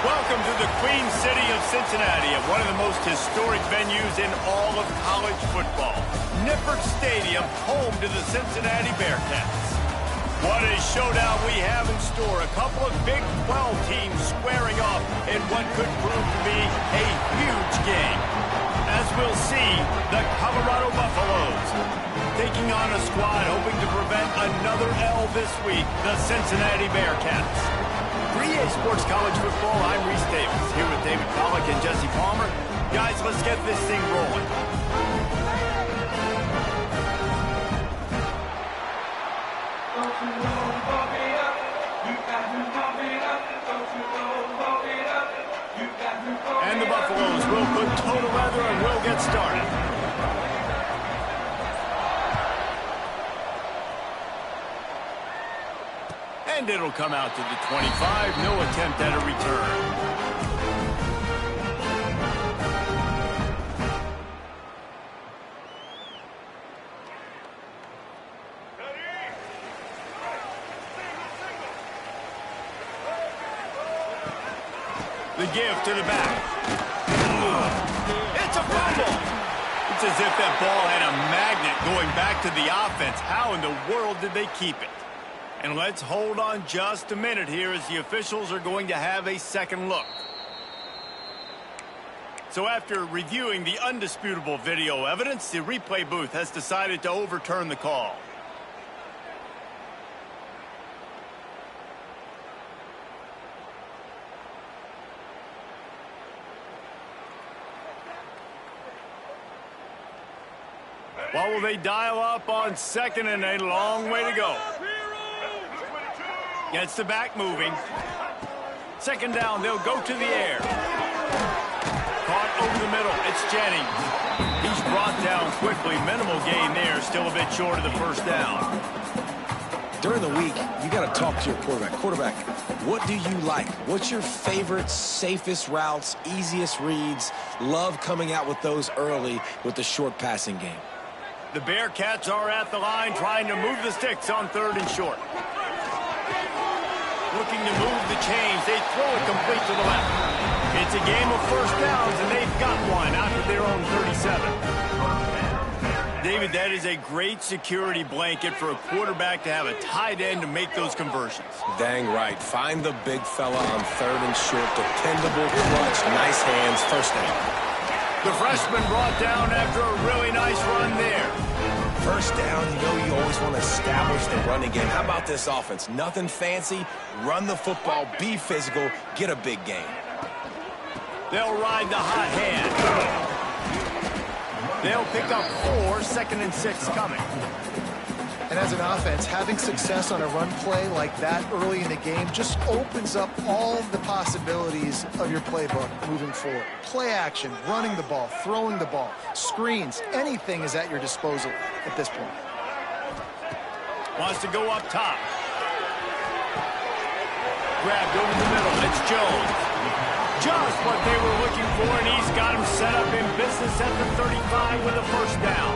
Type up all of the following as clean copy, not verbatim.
Welcome to the Queen City of Cincinnati, at one of the most historic venues in all of college football. Nippert Stadium, home to the Cincinnati Bearcats. What a showdown we have in store. A couple of Big 12 teams squaring off in what could prove to be a huge game. As we'll see, the Colorado Buffaloes taking on a squad hoping to prevent another L this week, the Cincinnati Bearcats. For EA Sports College Football, I'm Reese Davis, here with David Pollack and Jesse Palmer. Guys, let's get this thing rolling. And the Buffaloes will put total leather and we'll get started. And it'll come out to the 25. No attempt at a return. The give to the back. It's a fumble. It's as if that ball had a magnet going back to the offense. How in the world did they keep it? And let's hold on just a minute here as the officials are going to have a second look. So after reviewing the undisputable video evidence, the replay booth has decided to overturn the call. What will they dial up on second and a long way to go? Gets the back moving. Second down, they'll go to the air. Caught over the middle, it's Jennings. He's brought down quickly. Minimal gain there, still a bit short of the first down. During the week, you got to talk to your quarterback. Quarterback, what do you like? What's your favorite, safest routes, easiest reads? Love coming out with those early with the short passing game. The Bearcats are at the line trying to move the sticks on third and short. Looking to move the chains. They throw it complete to the left. It's a game of first downs, and they've got one out of their own 37. David, that is a great security blanket for a quarterback to have a tight end to make those conversions. Dang right. Find the big fella on third and short. Dependable, clutch, nice hands, first down. The freshman brought down after a really nice run there. First down, you always want to establish the running game. How about this offense? Nothing fancy. Run the football, be physical, get a big gain. They'll ride the hot hand. They'll pick up 4, second and 6 coming. And as an offense, having success on a run play like that early in the game just opens up all the possibilities of your playbook moving forward. Play action, running the ball, throwing the ball, screens, anything is at your disposal at this point. Wants to go up top. Grabbed over the middle. It's Jones. Just what they were looking for, and he's got him set up in business at the 35 with a first down.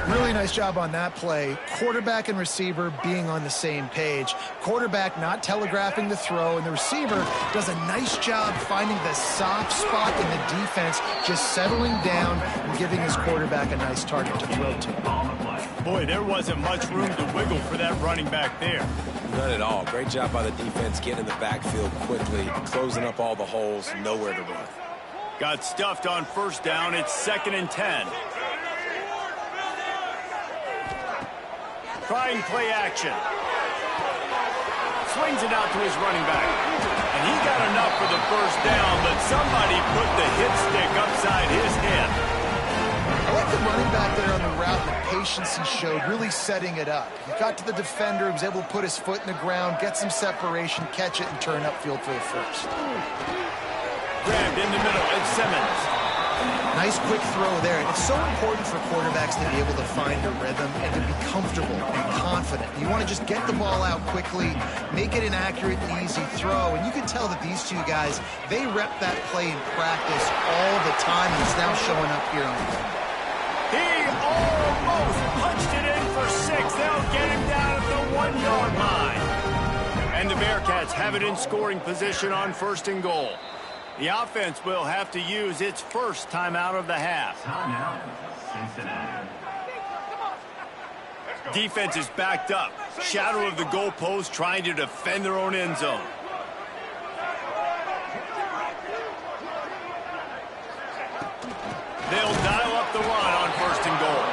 Really nice job on that play. Quarterback and receiver being on the same page. Quarterback not telegraphing the throw, and the receiver does a nice job finding the soft spot in the defense, just settling down and giving his quarterback a nice target to throw to. Boy, there wasn't much room to wiggle for that running back there. None at all. Great job by the defense getting in the backfield quickly, closing up all the holes, nowhere to run. Got stuffed on first down. It's second and 10. Trying play action. Swings it out to his running back. And he got enough for the first down, but somebody put the hit stick upside his head. I like the running back there on the route, the patience he showed, really setting it up. He got to the defender, he was able to put his foot in the ground, get some separation, catch it, and turn upfield for the first. Grabbed in the middle, it's Simmons. Nice quick throw there. It's so important for quarterbacks to be able to find a rhythm and to be comfortable and confident. You want to just get the ball out quickly, make it an accurate and easy throw. And you can tell that these two guys, they rep that play in practice all the time, and it's now showing up here on the field. He almost punched it in for 6. They'll get him down at the 1-yard line. And the Bearcats Bearcats have it in scoring position on 1st and goal. The offense will have to use its first timeout of the half. Cincinnati. Defense is backed up. Shadow of the goalpost, trying to defend their own end zone. They'll dial up the run on 1st and goal.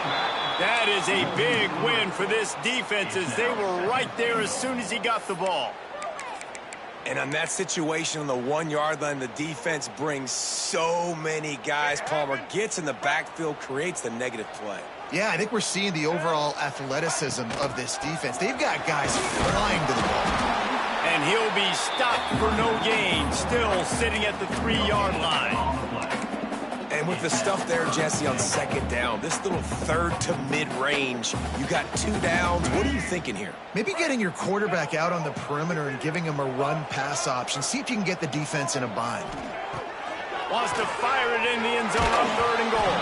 That is a big win for this defense, as they were right there as soon as he got the ball. And on that situation on the 1-yard line, the defense brings so many guys. Palmer gets in the backfield, creates the negative play. Yeah, I think we're seeing the overall athleticism of this defense. They've got guys flying to the ball. And he'll be stopped for no gain, still sitting at the 3-yard line. And with the stuff there, Jesse, on 2nd down, this little 3rd to mid-range, you got 2 downs. What are you thinking here? Maybe getting your quarterback out on the perimeter and giving him a run-pass option. See if you can get the defense in a bind. Wants to fire it in the end zone on 3rd and goal.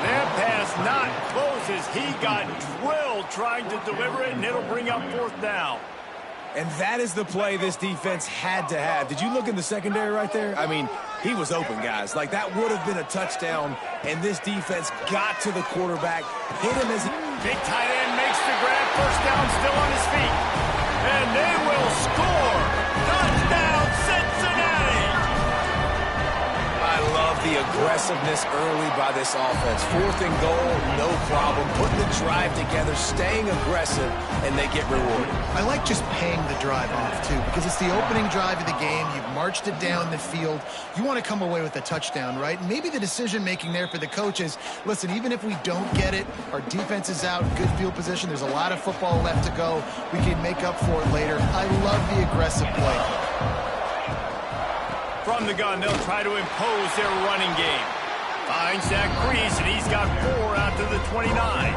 That pass not close as he got drilled trying to deliver it, and it'll bring up 4th down. And that is the play this defense had to have. Did you look in the secondary right there? I mean, he was open, guys. Like, that would have been a touchdown, and this defense got to the quarterback, hit him as he... Big tight end makes the grab, 1st down, still on his feet. And they will score. Touchdown, Cincinnati! I love the aggressiveness early by this offense. 4th and goal, no problem. Putting the drive together, staying aggressive, and they get rewarded. I like just paying the drive off, too, because it's the opening drive of the game. You've marched it down the field. You want to come away with a touchdown, right? And maybe the decision-making there for the coaches, listen, even if we don't get it, our defense is out, good field position, there's a lot of football left to go. We can make up for it later. I love the aggressive play. From the gun, they'll try to impose their running game. Finds that crease, and he's got 4 out to the 29.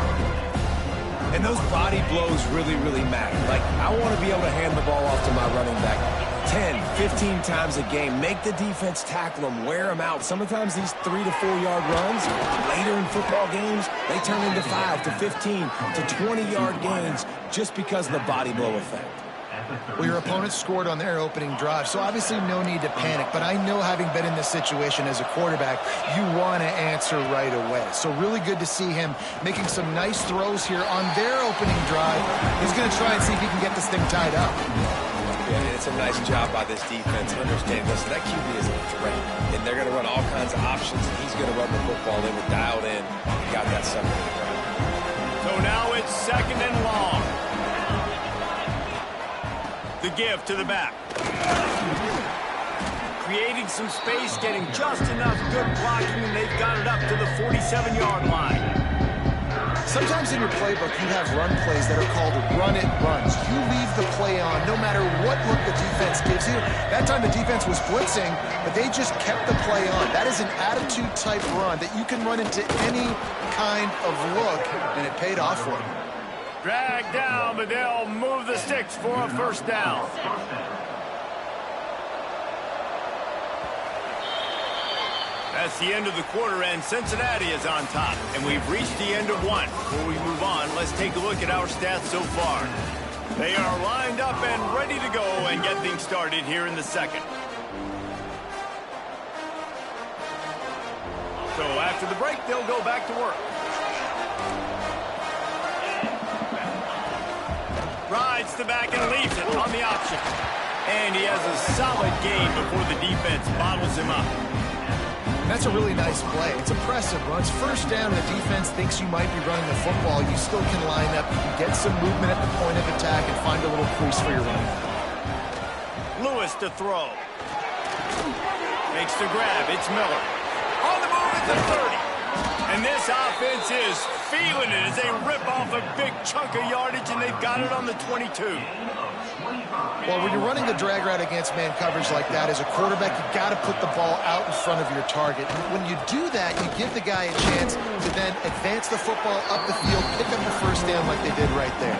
And those body blows really, really matter. Like, I want to be able to hand the ball off to my running back 10, 15 times a game. Make the defense tackle them, wear them out. Sometimes these 3 to 4 yard runs, later in football games, they turn into 5 to 15 to 20-yard gains just because of the body blow effect. Well, your opponent scored on their opening drive, so obviously no need to panic. But I know, having been in this situation as a quarterback, you want to answer right away. So really good to see him making some nice throws here on their opening drive. He's going to try and see if he can get this thing tied up. Yeah, and it's a nice job by this defense understanding this. That QB is a threat, and they're going to run all kinds of options, and he's going to run the football. They were dialed in. Got that something. So now it's 2nd and long. The give to the back. Creating some space, getting just enough good blocking, and they've got it up to the 47-yard line. Sometimes in your playbook, you have run plays that are called run-it runs. You leave the play on no matter what look the defense gives you. That time the defense was blitzing, but they just kept the play on. That is an attitude-type run that you can run into any kind of look, and it paid off for them. Dragged down, but they'll move the sticks for a 1st down. That's the end of the quarter, and Cincinnati is on top. And we've reached the end of one. Before we move on, let's take a look at our stats so far. They are lined up and ready to go and get things started here in the 2nd. So after the break, they'll go back to work. Rides the back and leaves it on the option. And he has a solid gain before the defense bottles him up. That's a really nice play. It's impressive. Runs 1st down, and the defense thinks you might be running the football. You still can line up, you can get some movement at the point of attack, and find a little crease for your running. Lewis to throw. Makes the grab. It's Miller. On the move at the 30. And this offense is feeling it as they rip off a big chunk of yardage, and they've got it on the 22. Well, when you're running the drag route against man coverage like that, as a quarterback, you got to put the ball out in front of your target. When you do that, you give the guy a chance to then advance the football up the field, pick up the 1st down like they did right there.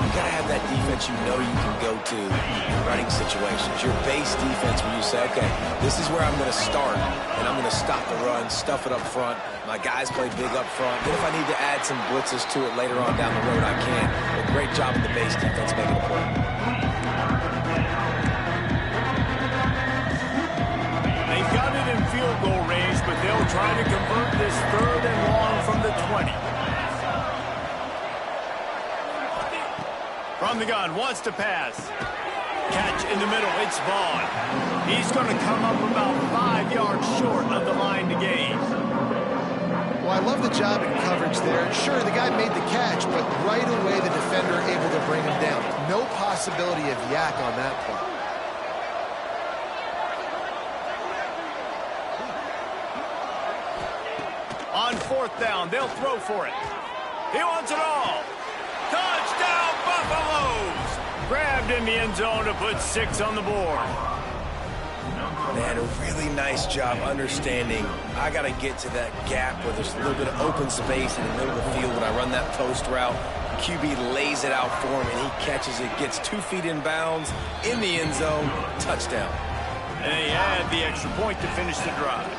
You got to have that defense you know you can go to in running situations. Your base defense where you say, okay, this is where I'm going to start, and I'm going to stop the run, stuff it up front. My guys play big up front. Then if I need to add some blitzes to it later on down the road, I can. But great job of the base defense making a play. field goal range, but they'll try to convert this 3rd and long from the 20. From the gun, wants to pass. Catch in the middle, it's Vaughn. He's going to come up about 5 yards short of the line to gain. Well, I love the job in coverage there. Sure, the guy made the catch, but right away the defender able to bring him down. No possibility of yak on that play. On 4th down, they'll throw for it. He wants it all. Touchdown, Buffaloes! Grabbed in the end zone to put 6 on the board. Man, a really nice job understanding I got to get to that gap where there's a little bit of open space in the middle of the field when I run that post route. QB lays it out for him, and he catches it, gets 2 feet in bounds, in the end zone, touchdown. And they add the extra point to finish the drive.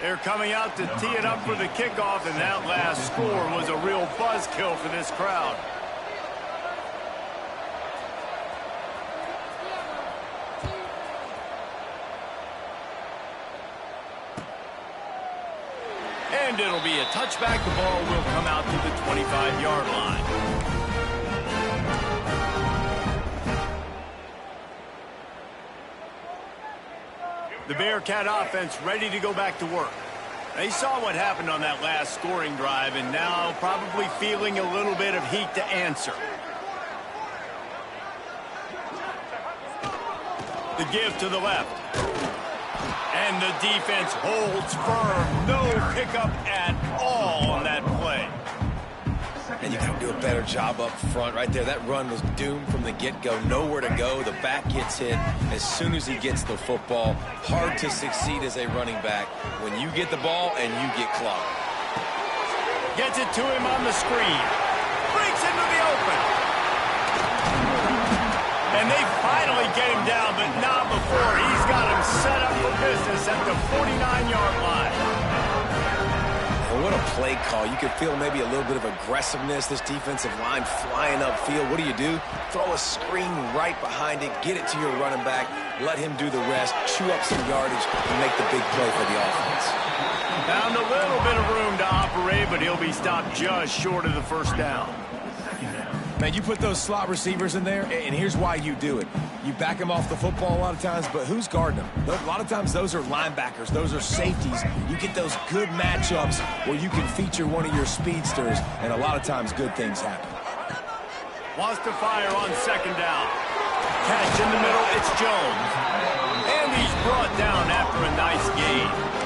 They're coming out to tee it up for the kickoff, and that last score was a real buzzkill for this crowd. And it'll be a touchback. The ball will come out to the 25-yard line. The Bearcat offense ready to go back to work. They saw what happened on that last scoring drive, and now probably feeling a little bit of heat to answer. The give to the left. And the defense holds firm. No pickup at all on that play. And you got to do a better job up front right there. That run was doomed from the get-go. Nowhere to go. The back gets hit as soon as he gets the football. Hard to succeed as a running back when you get the ball and you get clocked. Gets it to him on the screen. Breaks into the open. And they finally get him down, but not before he's got him set up for business at the 49-yard line. And what a play call. You could feel maybe a little bit of aggressiveness. This defensive line flying upfield. What do? Throw a screen right behind it. Get it to your running back. Let him do the rest. Chew up some yardage and make the big play for the offense. Found a little bit of room to operate, but he'll be stopped just short of the first down. Man, you put those slot receivers in there, and here's why you do it. You back them off the football a lot of times, but who's guarding them? A lot of times those are linebackers. Those are safeties. You get those good matchups where you can feature one of your speedsters, and a lot of times good things happen. Wants to fire on 2nd down. Catch in the middle, it's Jones. And he's brought down after a nice gain.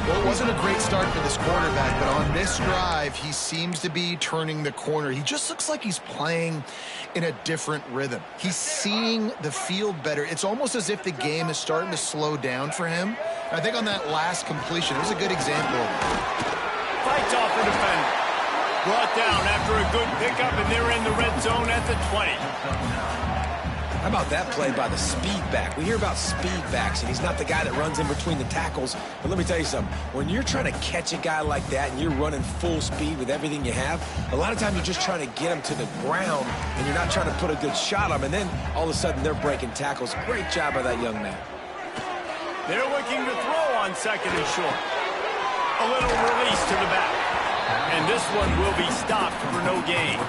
Well, it wasn't a great start for this quarterback, but on this drive, he seems to be turning the corner. He just looks like he's playing in a different rhythm. He's seeing the field better. It's almost as if the game is starting to slow down for him. I think on that last completion, it was a good example of it. Fights off the defender. Brought down after a good pickup, and they're in the red zone at the 20. How about that play by the speed back? We hear about speed backs, and he's not the guy that runs in between the tackles. But let me tell you something. When you're trying to catch a guy like that and you're running full speed with everything you have, a lot of times you're just trying to get him to the ground, and you're not trying to put a good shot on him. And then all of a sudden they're breaking tackles. Great job by that young man. They're looking to throw on 2nd and short. A little release to the back. And this one will be stopped for no gain.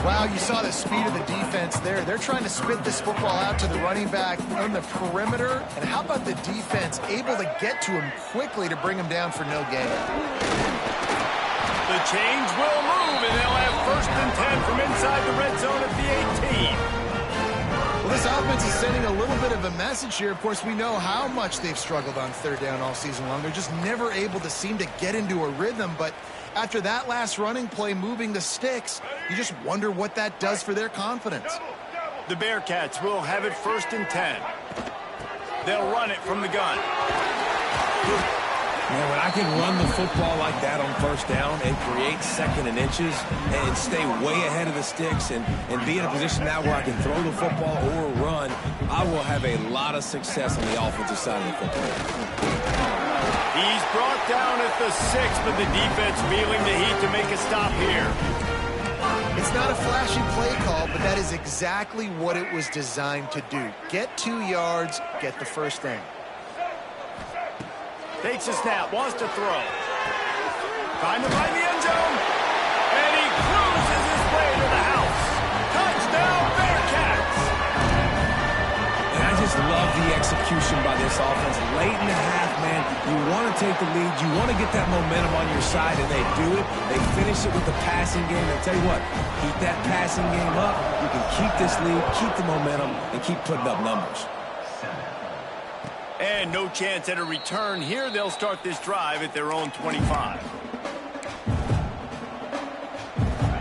Wow, you saw the speed of the defense there. They're trying to spit this football out to the running back on the perimeter. And how about the defense able to get to him quickly to bring him down for no gain? The chains will move, and they'll have 1st and 10 from inside the red zone at the 18. Well, this offense is sending a little bit of a message here. Of course, we know how much they've struggled on 3rd down all season long. They're just never able to seem to get into a rhythm, but after that last running play moving the sticks, you just wonder what that does for their confidence. The Bearcats will have it 1st and 10. They'll run it from the gun. Man, when I can run the football like that on first down and create second and inches and stay way ahead of the sticks and be in a position now where I can throw the football or run, I will have a lot of success on the offensive side of the football. He's brought down at the 6, but the defense feeling the heat to make a stop here. It's not a flashy play call, but that is exactly what it was designed to do. Get 2 yards, get the first down. Takes a snap, wants to throw. Trying to find the end zone. And he cruises his way to the house. Touchdown, Bearcats! And I just love the execution by this offense. Late in the half, man, you want to take the lead. You want to get that momentum on your side, and they do it. They finish it with the passing game. And tell you what, keep that passing game up. You can keep this lead, keep the momentum, and keep putting up numbers. And no chance at a return here. They'll start this drive at their own 25.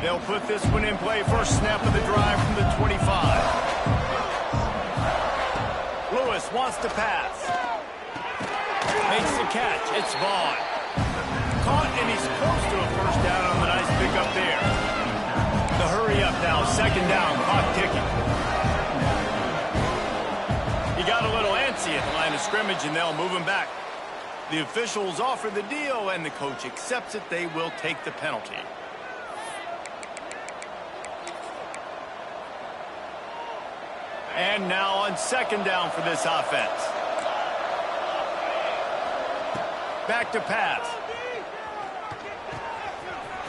They'll put this one in play. First snap of the drive from the 25. Lewis wants to pass. Makes the catch. It's Vaughn. Caught, and he's close to a first down on the nice pickup there. The hurry up now. Second down. Clock ticking. He got a little antsy at the line of scrimmage, and they'll move him back. The officials offer the deal, and the coach accepts it. They will take the penalty. And now on second down for this offense. Back to pass.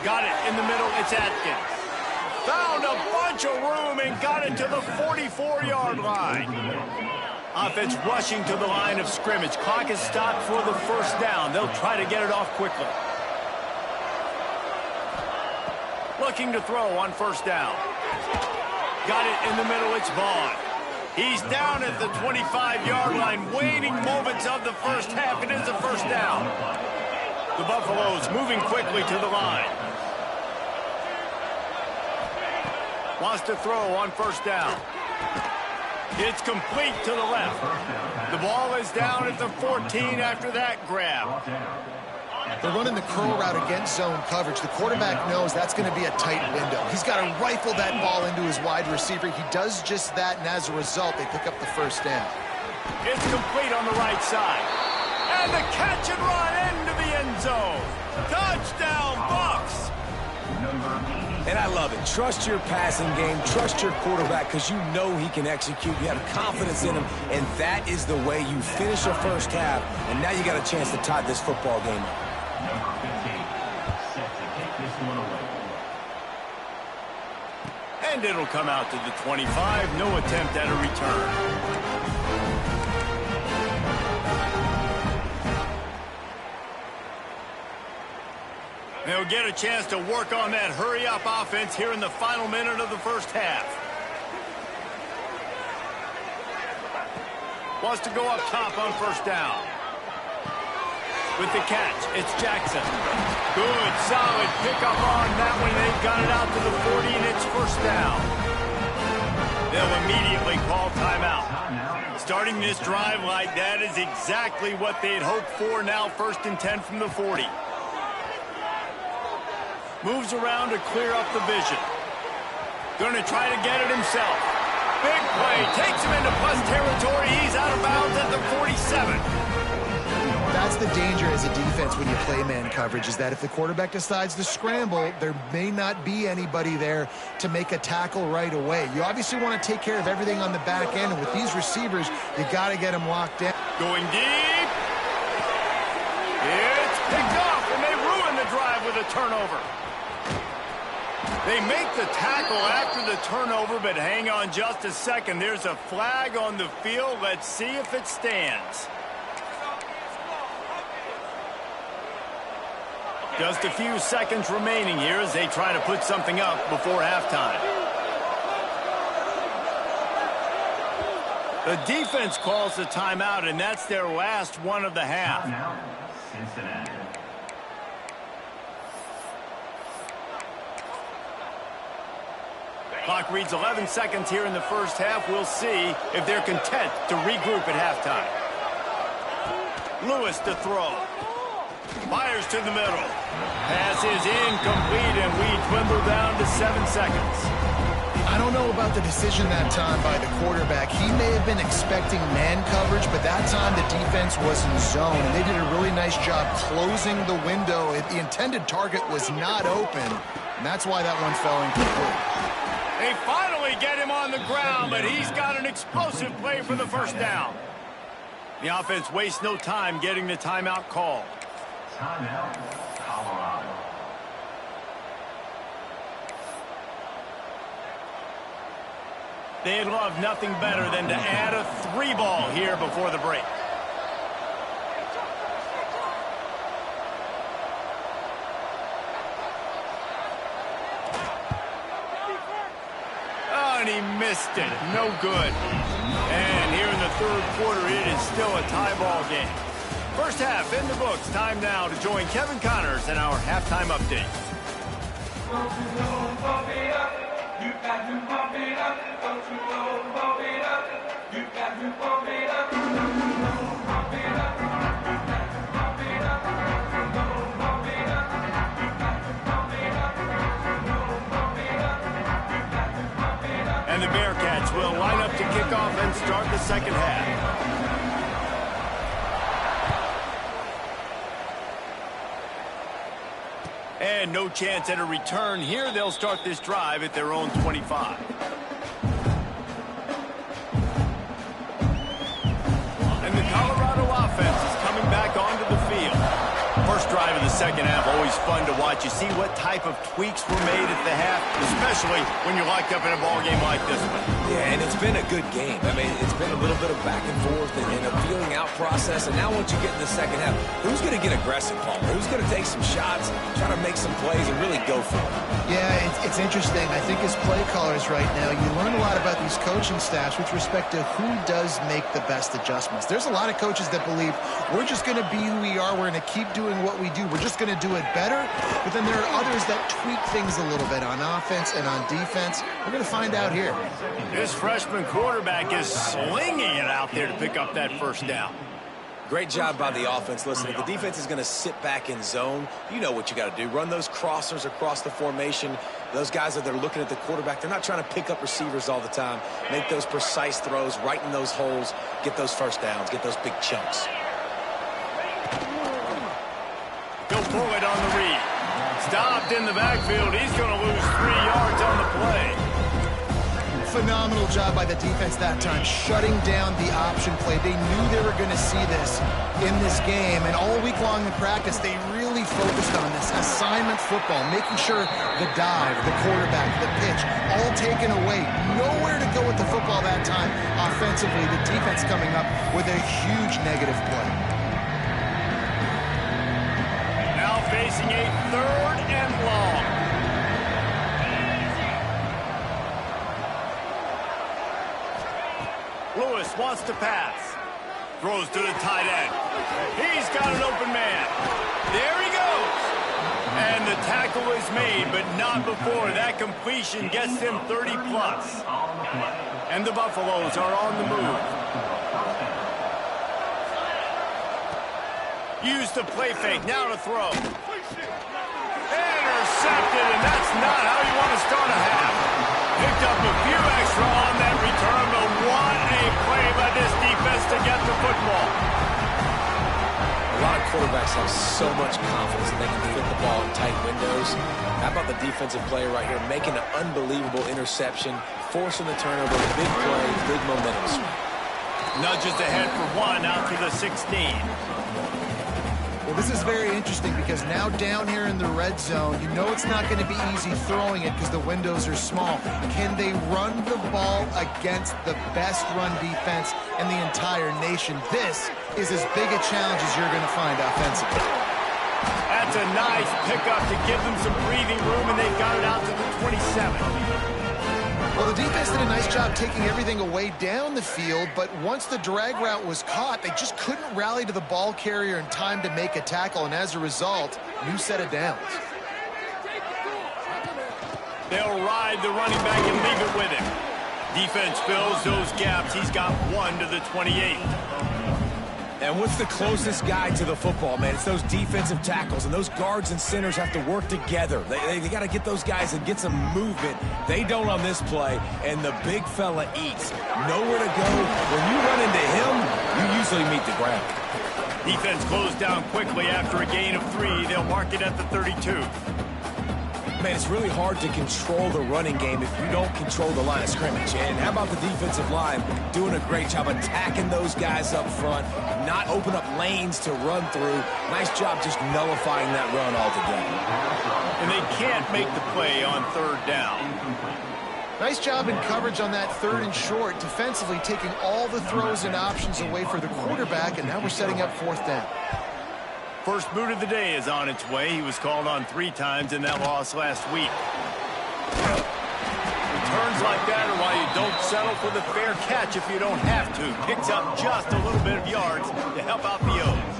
Got it in the middle. It's Atkins. Found a bunch of room and got it to the 44-yard line. Offense rushing to the line of scrimmage. Clock is stopped for the first down. They'll try to get it off quickly. Looking to throw on first down. Got it in the middle. It's Vaughn. He's down at the 25-yard line. Waiting moments of the first half. It is a first down. The Buffaloes moving quickly to the line. Wants to throw on first down. It's complete to the left. The ball is down at the 14 after that grab. They're running the curl route against zone coverage. The quarterback knows that's going to be a tight window. He's got to rifle that ball into his wide receiver. He does just that, and as a result, they pick up the first down. It's complete on the right side. And the catch and run into the end zone. Touchdown, Bucs! And I love it. Trust your passing game. Trust your quarterback because you know he can execute. You have confidence in him, and that is the way you finish a first half, and now you got a chance to tie this football game up. Number 15, set to kick this one away. And it'll come out to the 25. No attempt at a return. They'll get a chance to work on that hurry-up offense here in the final minute of the first half. Wants to go up top on first down. With the catch, it's Jackson. Good, solid pickup on that one. They've got it out to the 40, and it's first down. They'll immediately call timeout. Starting this drive like that is exactly what they'd hoped for. Now first and 10 from the 40. Moves around to clear up the vision. Going to try to get it himself. Big play. Takes him into plus territory. He's out of bounds at the 47. That's the danger as a defense when you play man coverage, is that if the quarterback decides to scramble, there may not be anybody there to make a tackle right away. You obviously want to take care of everything on the back end, and with these receivers, you got to get them locked down. Going deep. It's picked off, and they ruin the drive with a turnover. They make the tackle after the turnover, but hang on just a second. There's a flag on the field. Let's see if it stands. Just a few seconds remaining here as they try to put something up before halftime. The defense calls the timeout, and that's their last one of the half. Now, Cincinnati. Clock reads 11 seconds here in the first half. We'll see if they're content to regroup at halftime. Lewis to throw. Fires to the middle. Pass is incomplete, and we dwindle down to 7 seconds. I don't know about the decision that time by the quarterback. He may have been expecting man coverage, but that time the defense was in zone, and they did a really nice job closing the window. The intended target was not open, and that's why that one fell incomplete. They finally get him on the ground, but he's got an explosive play for the first down. The offense wastes no time getting the timeout call. Timeout, Colorado. They'd love nothing better than to add a 3-ball here before the break. Oh, and he missed it. No good. And here in the third quarter, it is still a tie ball game. First half in the books. Time now to join Kevin Connors in our halftime update. You got to pump it up, don't you know, pump it up. You got to pump it up, don't you know, pump it up. You got to pump it up, don't you know, pump it up. You got to pump it up, don't you know, pump it up. You got to pump it up. And the Bearcats will line up to kick off and start the second half. And no chance at a return here. They'll start this drive at their own 25. And the Colorado offense is coming back onto the field. First drive of the second half, always fun to watch. You see what type of tweaks were made at the half, especially when you're locked up in a ball game like this one. Yeah, and it's been a good game. I mean, it's been a little bit of back and forth and a feeling out process. And now once you get in the second half, who's going to get aggressive, Paul? Who's going to take some shots, try to make some plays, and really go for it? Yeah, it's interesting. I think as play callers right now, you learn a lot about these coaching staffs with respect to who does make the best adjustments. There's a lot of coaches that believe we're just going to be who we are. We're going to keep doing what we do. We're just going to do it better. But then there are others that tweak things a little bit on offense and on defense. We're going to find out here. This freshman quarterback is slinging it out there to pick up that first down. Great job by the offense. Listen, if the defense is going to sit back in zone, you know what you got to do. Run those crossers across the formation. Those guys that are looking at the quarterback, they're not trying to pick up receivers all the time. Make those precise throws right in those holes. Get those first downs. Get those big chunks. He'll pull it on the read. Stopped in the backfield. He's going to lose 3 yards on the play. Phenomenal job by the defense that time, shutting down the option play. They knew they were going to see this in this game, and all week long in practice, they really focused on this assignment football, making sure the dive, the quarterback, the pitch, all taken away. Nowhere to go with the football that time offensively. The defense coming up with a huge negative play. Now facing a 3rd and long. Lewis wants to pass. Throws to the tight end. He's got an open man. There he goes. And the tackle is made, but not before that completion gets him 30 plus. And the Buffaloes are on the move. Use the play fake, now to throw. Intercepted, and that's not how you want to start a half. Picked up a few extra on that return, but what a play by this defense to get the football. A lot of quarterbacks have so much confidence that they can fit the ball in tight windows. How about the defensive player right here making an unbelievable interception, forcing the turnover, big play, big momentum swing. Nudges ahead for 1 out to the 16. Well, this is very interesting because now down here in the red zone, you know it's not going to be easy throwing it because the windows are small. Can they run the ball against the best run defense in the entire nation? This is as big a challenge as you're going to find offensively. That's a nice pickup to give them some breathing room, and they've got it out to the 27. Well, the defense did a nice job taking everything away down the field, but once the drag route was caught, they just couldn't rally to the ball carrier in time to make a tackle, and as a result, new set of downs. They'll ride the running back and leave it with him. Defense fills those gaps. He's got 1 to the 28. And what's the closest guy to the football, man? It's those defensive tackles, and those guards and centers have to work together. They got to get those guys and get some movement. They don't on this play, and the big fella eats. Nowhere to go. When you run into him, you usually meet the ground. Defense closed down quickly after a gain of 3. They'll mark it at the 32. Man, it's really hard to control the running game if you don't control the line of scrimmage. And how about the defensive line doing a great job attacking those guys up front, not open up lanes to run through. Nice job just nullifying that run altogether. And they can't make the play on 3rd down. Nice job in coverage on that 3rd and short, defensively taking all the throws and options away for the quarterback, and now we're setting up 4th down. First boot of the day is on its way. He was called on 3 times in that loss last week. Returns like that are why you don't settle for the fair catch if you don't have to. Picks up just a little bit of yards to help out the O's.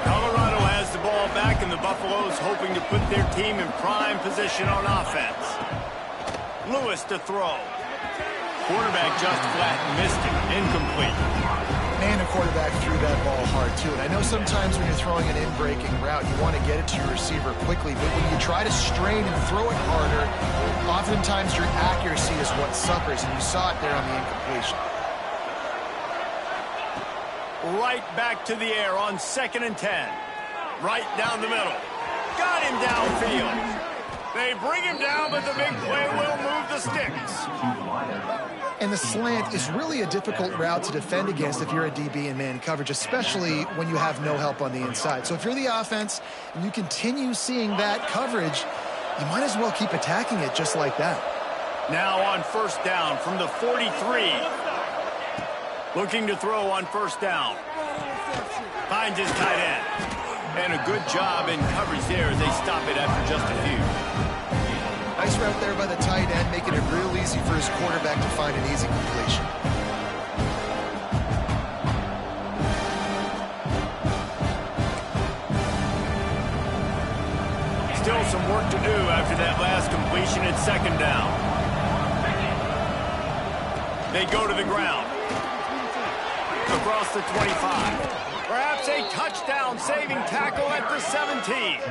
Colorado has the ball back, and the Buffaloes hoping to put their team in prime position on offense. Lewis to throw. Quarterback just flat missed it. Incomplete. Man, the quarterback threw that ball hard, too. And I know sometimes when you're throwing an in-breaking route, you want to get it to your receiver quickly. But when you try to strain and throw it harder, oftentimes your accuracy is what suffers. And you saw it there on the incompletion. Right back to the air on 2nd and 10. Right down the middle. Got him downfield. They bring him down, but the big play will move the sticks. And the slant is really a difficult route to defend against if you're a DB in man coverage, especially when you have no help on the inside. So if you're the offense and you continue seeing that coverage, you might as well keep attacking it just like that. Now on 1st down from the 43. Looking to throw on 1st down. Finds his tight end. And a good job in coverage there as they stop it after just a few. Nice route there by the tight end, making it real easy for his quarterback to find an easy completion. Still some work to do after that last completion at 2nd down. They go to the ground. Across the 25. Perhaps a touchdown-saving tackle at the 17.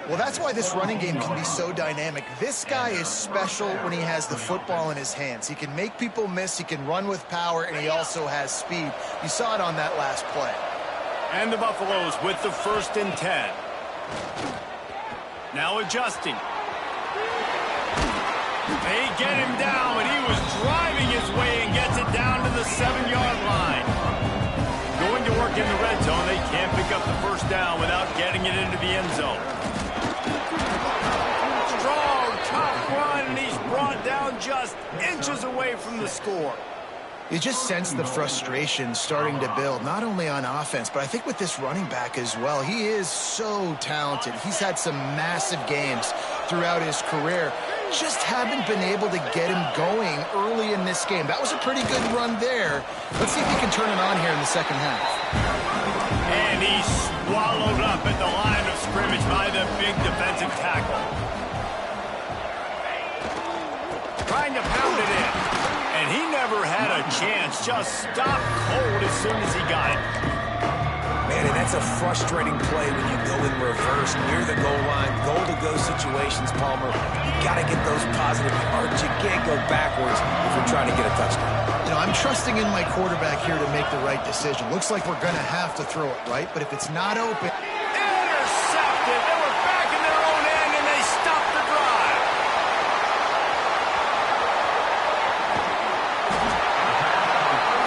Well, that's why this running game can be so dynamic. This guy is special when he has the football in his hands. He can make people miss, he can run with power, and he also has speed. You saw it on that last play. And the Buffaloes with the 1st and 10. Now adjusting. They get him down, but he was driving his way and gets it down to the 7-yard line. Going to work in the red zone, they can't pick up the 1st down without getting it into the end zone. Strong, tough run, and he's brought down just inches away from the score. You just sense the frustration starting to build, not only on offense, but I think with this running back as well. He is so talented. He's had some massive games throughout his career. Just haven't been able to get him going early in this game. That was a pretty good run there. Let's see if he can turn it on here in the 2nd half. And he's swallowed up at the line of scrimmage by the big defensive tackle. Trying to pound it in. And he never had a chance. Just stopped cold as soon as he got it. Man, and that's a frustrating play when you go in reverse near the goal line. Goal-to-go situations, Palmer. You got to get those positive yards. You can't go backwards if you're trying to get a touchdown. You know, I'm trusting in my quarterback here to make the right decision. Looks like we're going to have to throw it, right? But if it's not open... Intercepted. They were back in their own end, and they stopped the drive.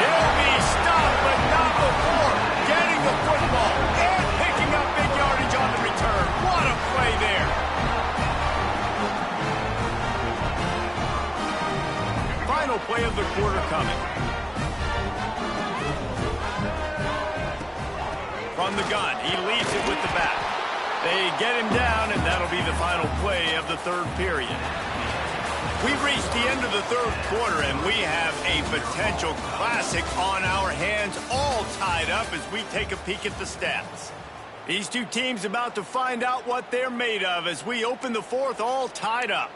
He'll be stopped, but not before getting the football and picking up big yardage on the return. What a play there. Final play of the quarter coming. From the gun, he leads it with the bat. They get him down, and that'll be the final play of the 3rd period. We've reached the end of the 3rd quarter, and we have a potential classic on our hands, all tied up as we take a peek at the stats. These two teams about to find out what they're made of as we open the fourth all tied up.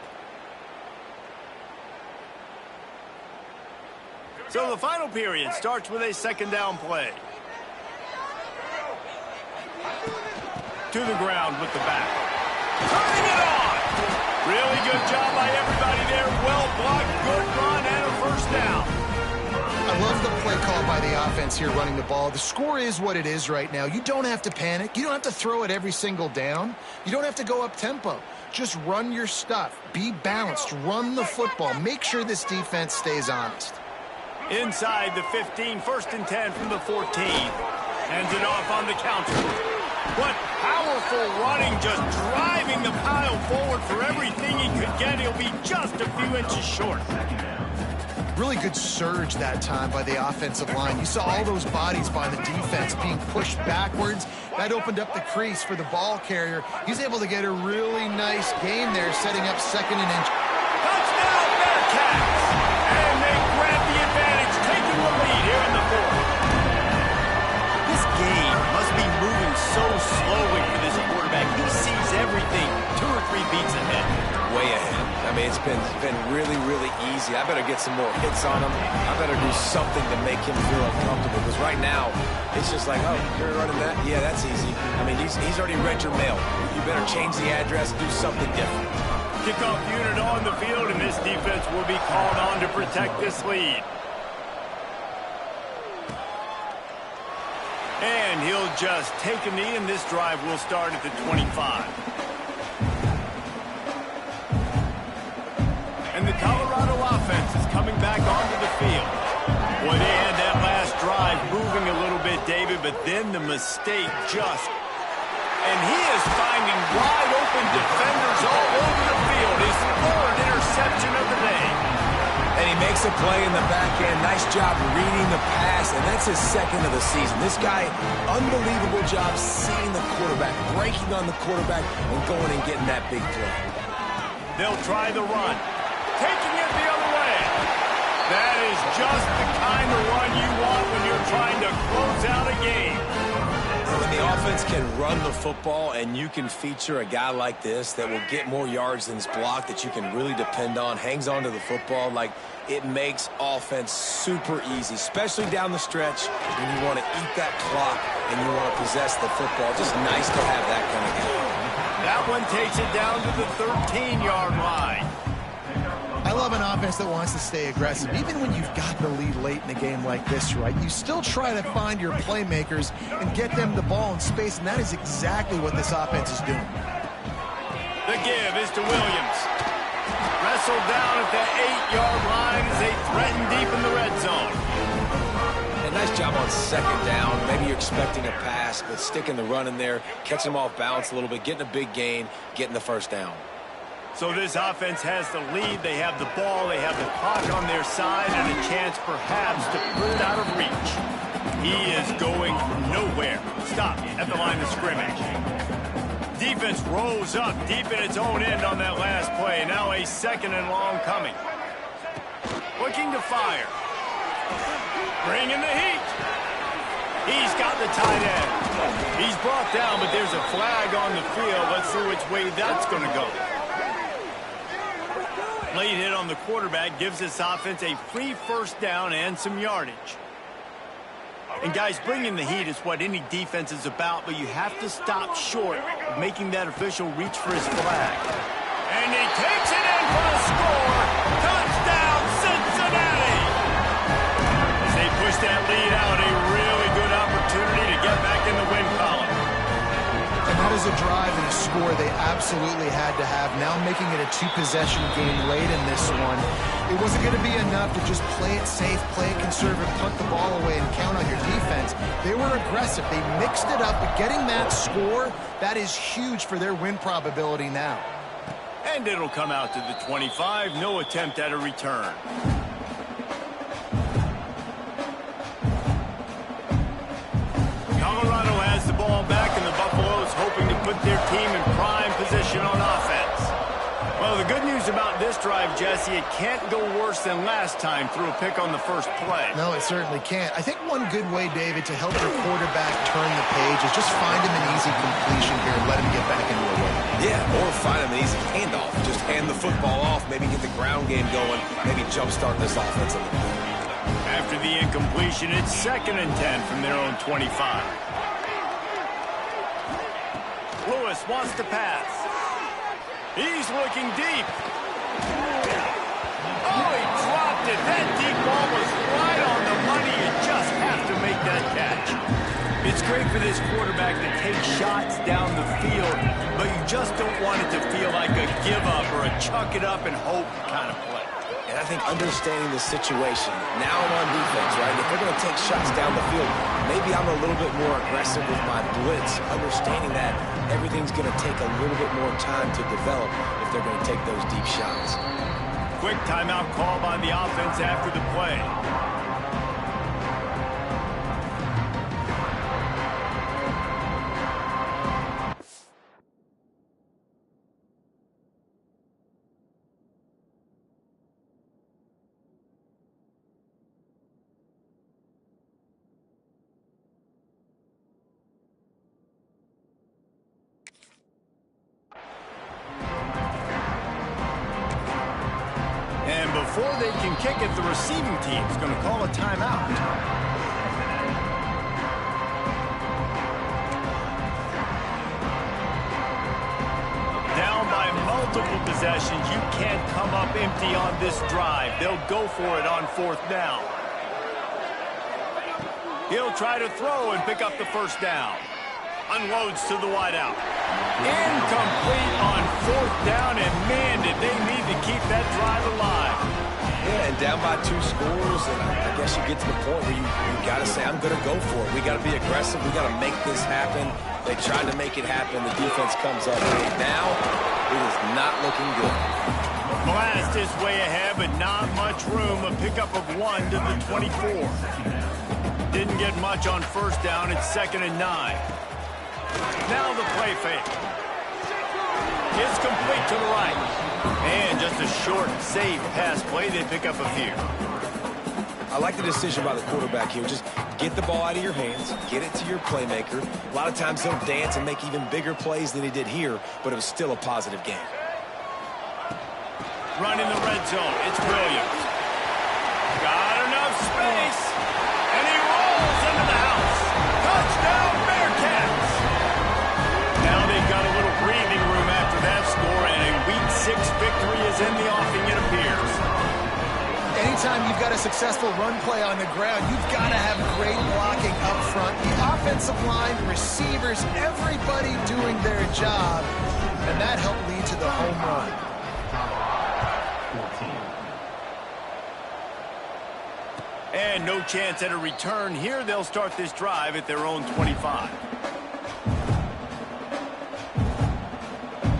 So the final period starts with a second down play. To the ground with the back. Turning it on! Really good job by everybody there. Well blocked, good run, and a first down. I love the play call by the offense here running the ball. The score is what it is right now. You don't have to panic. You don't have to throw it every single down. You don't have to go up tempo. Just run your stuff. Be balanced. Run the football. Make sure this defense stays honest. Inside the 15, 1st and 10 from the 14. Hands it off on the counter. What powerful running, just driving the pile forward for everything he could get. He'll be just a few inches short. Really good surge that time by the offensive line. You saw all those bodies by the defense being pushed backwards. That opened up the crease for the ball carrier. He's able to get a really nice gain there, setting up 2nd and inch. Touchdown, Bearcats! And they grab the advantage, taking the lead here in the fourth. This game must be moving so slowly for this quarterback. He sees everything 2 or 3 beats ahead. Way ahead. I mean, it's been really, really easy. I better get some more hits on him. I better do something to make him feel uncomfortable, because right now, it's just like, oh, you're running that? Yeah, that's easy. I mean, he's already read your mail. You better change the address, do something different. Kickoff unit on the field, and this defense will be called on to protect this lead. And he'll just take a knee, and this drive will start at the 25. And the Colorado offense is coming back onto the field. Boy, they had that last drive moving a little bit, David, but then the mistake just... And he is finding wide open defenders all over the field. His 3rd interception of the day. And he makes a play in the back end. Nice job reading the pass, and that's his 2nd of the season. This guy, unbelievable job seeing the quarterback, breaking on the quarterback, and going and getting that big play. They'll try the run. Taking it the other way. That is just the kind of run you want when you're trying to close out a game. When the offense can run the football and you can feature a guy like this that will get more yards than his block, that you can really depend on, hangs on to the football, like, it makes offense super easy, especially down the stretch when you want to eat that clock and you want to possess the football. Just nice to have that kind of game. That one takes it down to the 13-yard line. I love an offense that wants to stay aggressive. Even when you've got the lead late in a game like this, right, you still try to find your playmakers and get them the ball in space, and that is exactly what this offense is doing. The give is to Williams. Wrestled down at the 8-yard line as they threaten deep in the red zone. And nice job on 2nd down. Maybe you're expecting a pass, but sticking the run in there, catching him off balance a little bit, getting a big gain, getting the 1st down. So this offense has the lead. They have the ball. They have the clock on their side and a chance perhaps to put it out of reach. He is going nowhere. Stop at the line of scrimmage. Defense rolls up deep in its own end on that last play. Now a 2nd and long coming. Looking to fire. Bringing the heat. He's got the tight end. He's brought down, but there's a flag on the field. Let's see which way that's going to go. Late hit on the quarterback gives this offense a free 1st down and some yardage. And guys, bringing the heat is what any defense is about, but you have to stop short of making that official reach for his flag. And he takes it in for a score. Touchdown, Cincinnati! As they push that lead out, a really good opportunity to get back in the win column. And that is a drive and a score they absolutely had to have. Now making it a 2-possession game late in this one. It wasn't going to be enough to just play it safe, play it conservative, punt the ball away, and count on your defense. They were aggressive. They mixed it up, but getting that score, that is huge for their win probability now. And it'll come out to the 25. No attempt at a return. Colorado has the ball back, and the Buffaloes hoping to put their team in prime position on offense. Well, the good news about this drive, Jesse, it can't go worse than last time through a pick on the first play. No, it certainly can't. I think one good way, David, to help your quarterback turn the page is just find him an easy completion here and let him get back into a rhythm. Yeah, or find him an easy handoff. Just hand the football off, maybe get the ground game going, maybe jumpstart this offense a little bit. After the incompletion, it's 2nd and 10 from their own 25. Lewis wants to pass. He's looking deep. Oh, he dropped it. That deep ball was right on the money. You just have to make that catch. It's great for this quarterback to take shots down the field, but you just don't want it to feel like a give-up or a chuck it up and hope kind of play. And I think understanding the situation, now I'm on defense, right? If they're going to take shots down the field, maybe I'm a little bit more aggressive with my blitz, understanding that everything's going to take a little bit more time to develop if they're going to take those deep shots. Quick timeout call by the offense after the play. And before they can kick it, the receiving team's going to call a timeout. Down by multiple possessions, you can't come up empty on this drive. They'll go for it on 4th down. He'll try to throw and pick up the first down. Unloads to the wideout. Incomplete on 4th down, and man, did they need to keep that drive alive. Yeah, and down by 2 scores, and I guess you get to the point where you got to say, I'm going to go for it. We got to be aggressive. We got to make this happen. They tried to make it happen. The defense comes up. And now, it is not looking good. Blast is way ahead, but not much room. A pickup of 1 to the 24. Didn't get much on 1st down. It's 2nd and 9. Now the play fake. It's complete to the right. And just a short, safe pass play. They pick up a few. I like the decision by the quarterback here. Just get the ball out of your hands, get it to your playmaker. A lot of times he'll dance and make even bigger plays than he did here, but it was still a positive game. Run in the red zone. It's Williams. Got enough space. And he rolls into the house. Touchdown, Bearcats. Now they've got a little breathing room after that score, and a Week 6 victory is in the offing, it appears. Anytime you've got a successful run play on the ground, you've got to have great blocking up front. The offensive line, receivers, everybody doing their job, and that helped lead to the home run. And no chance at a return here. They'll start this drive at their own 25.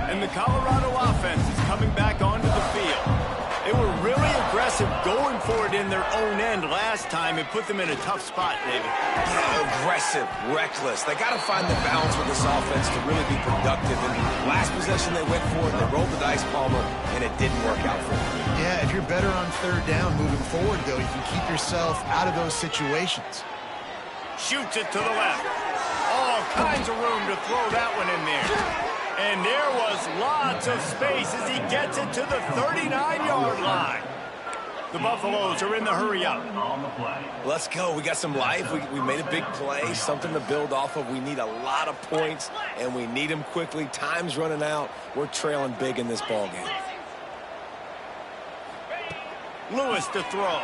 And the Colorado offense is coming back onto the field. They were really aggressive going for it in their own end last time. It put them in a tough spot, David. Yeah, aggressive, reckless. They got to find the balance with this offense to really be productive. And last possession they went for it, they rolled the dice, Palmer, and it didn't work out for them. Yeah, if you're better on 3rd down moving forward, though, you can keep yourself out of those situations. Shoots it to the left. All kinds of room to throw that one in there. And there was lots of space as he gets it to the 39-yard line. The Buffaloes are in the hurry-up. Let's go. We got some life. We made a big play, something to build off of. We need a lot of points, and we need them quickly. Time's running out. We're trailing big in this ballgame. Lewis to throw.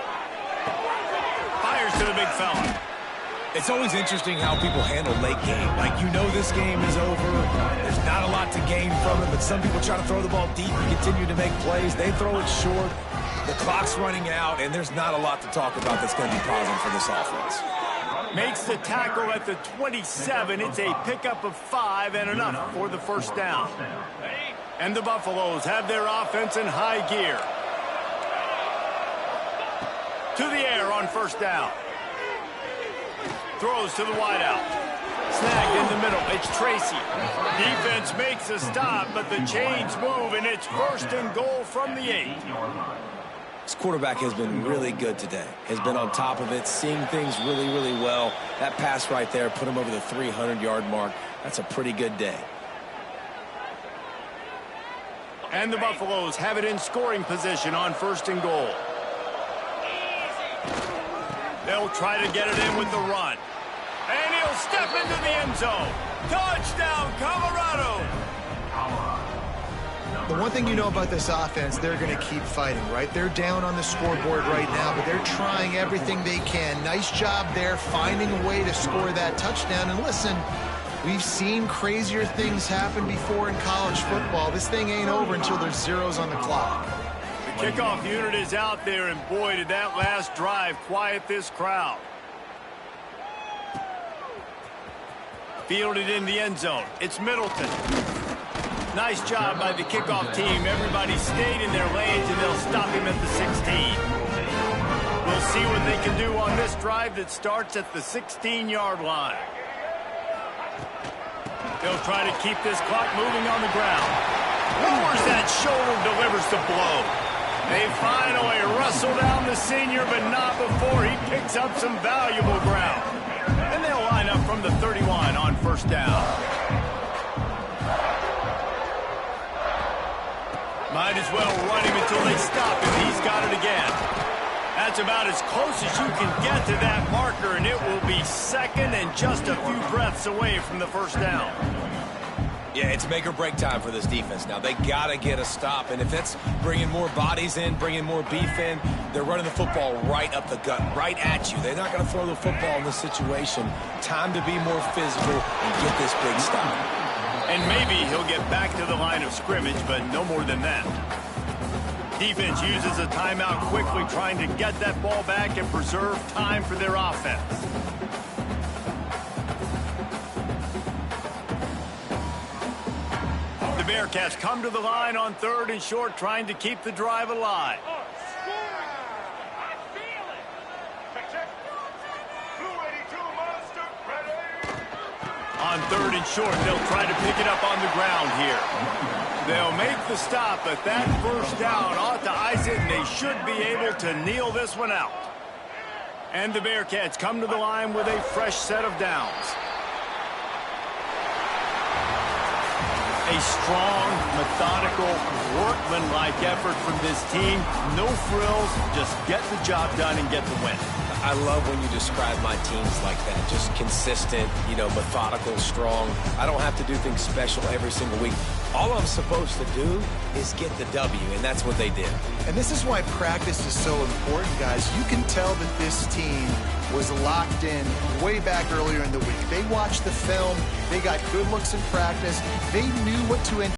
Fires to the big fella. It's always interesting how people handle late game. Like, you know this game is over. There's not a lot to gain from it, but some people try to throw the ball deep and continue to make plays. They throw it short. The clock's running out, and there's not a lot to talk about that's going to be positive for this offense. Makes the tackle at the 27. It's a pickup of 5 and enough for the first down. And the Buffaloes have their offense in high gear. To the air on 1st down. Throws to the wideout. Snagged in the middle. It's Tracy. Defense makes a stop, but the chains move, and it's 1st and goal from the 8. This quarterback has been really good today. Has been on top of it, seeing things really, really well. That pass right there put him over the 300-yard mark. That's a pretty good day. And the Buffaloes have it in scoring position on 1st and goal. They'll try to get it in with the run. And he'll step into the end zone. Touchdown, Colorado! The one thing you know about this offense, they're going to keep fighting, right? They're down on the scoreboard right now, but they're trying everything they can. Nice job there, finding a way to score that touchdown. And listen, we've seen crazier things happen before in college football. This thing ain't over until there's zeros on the clock. The kickoff unit is out there, and boy, did that last drive quiet this crowd. Fielded in the end zone. It's Middleton. Nice job by the kickoff team. Everybody stayed in their lanes, and they'll stop him at the 16. We'll see what they can do on this drive that starts at the 16-yard line. They'll try to keep this clock moving on the ground. Lowers that shoulder, delivers the blow. They finally wrestle down the senior, but not before he picks up some valuable ground. And they'll line up from the 31 on 1st down. Might as well run him until they stop him. He's got it again. That's about as close as you can get to that marker, and it will be 2nd and just a few breaths away from the 1st down. Yeah, it's make or break time for this defense now. They got to get a stop, and if that's bringing more bodies in, bringing more beef in, they're running the football right up the gut, right at you. They're not going to throw the football in this situation. Time to be more physical and get this big stop. And maybe he'll get back to the line of scrimmage, but no more than that. Defense uses a timeout quickly, trying to get that ball back and preserve time for their offense. The Bearcats come to the line on 3rd and short, trying to keep the drive alive. On 3rd and short, they'll try to pick it up on the ground here. They'll make the stop, but that 1st down ought to ice it, and they should be able to kneel this one out. And the Bearcats come to the line with a fresh set of downs. A strong, methodical, workmanlike effort from this team. No frills, just get the job done and get the win. I love when you describe my teams like that. Just consistent, methodical, strong. I don't have to do things special every single week. All I'm supposed to do is get the W, and that's what they did. And this is why practice is so important, guys. You can tell that this team was locked in way back earlier in the week. They watched the film. They got good looks in practice. They knew what to